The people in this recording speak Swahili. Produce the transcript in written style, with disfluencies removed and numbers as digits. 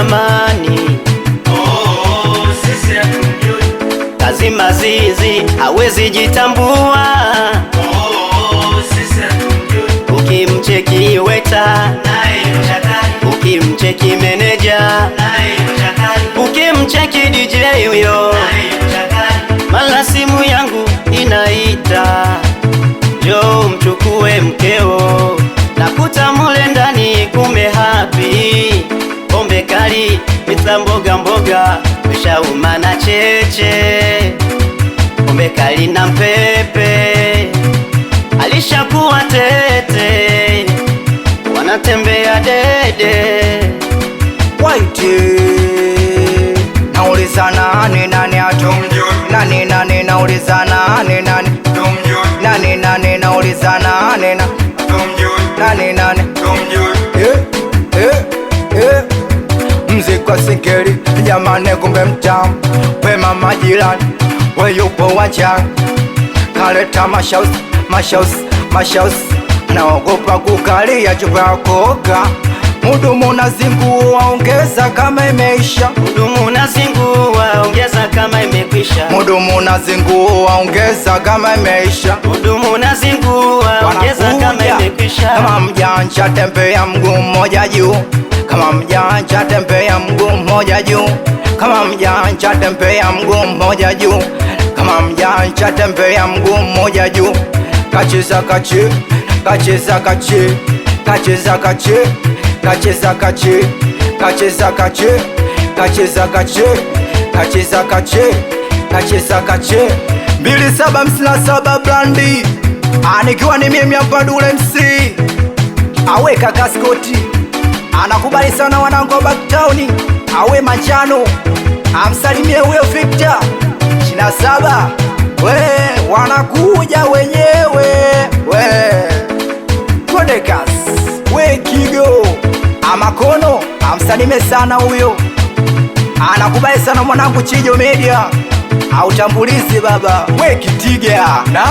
jamani, sisi hatumjui. kazi mazizi hawezi jitambua, sisi hatumjui. ukimcheki weta Naye mchakari, ukimcheki meneja, naye mchakari, ukimcheki DJ huyo, naye mchakari. mala simu yangu inaita, njoo mchukue mkeo, nakuta mule ndani kume happy, pombe kali pizza mboga mboga, meshauma na cheche, pombe kali na mpepe, alishakuwa tete, wanatembea dede. Waite nauliza nani hatumjui, nani nauliza nani Tumjui, nani nauliza nani tumjui, tumjui. Mziki wa singeli jamani, kumbe mtamu, we mama jirani, we yupo wanjani, kaleta mashausi, naogopa kukalia chupa ya koka, mudumu na zingua ongeza kama imeisha, Mudumu na zingua ongeza kama imekwisha, mudumu na zingua ongeza kama imeisha. mudumu na zingua ongeza kama imekwisha. Kama mjanja tembea mguu mmoja juu, kama mjanja tembea mguu mmoja juu, kama mjanja tembea mguu mmoja juu, kama mjanja tembea mguu mmoja juu. Kacheza kachi, kacheza kachi, kacheza kachi, kacheza kachi, kacheza kachi, kacheza kachi, kacheza kachi, kacheza kachi. 2757 Brandi, anikiwa ni mimi hapa Dule MC, aweka kaskoti, anakubali sana wanangu wa Backtown, awe manjano, amsalimie huyo Victor 27, we wanakuja wenyewe, we Kodekas, we Kigo Amakono, amsalimie sana huyo, anakubali sana mwanangu Chijo Media, autambulizi baba, we Kitiga na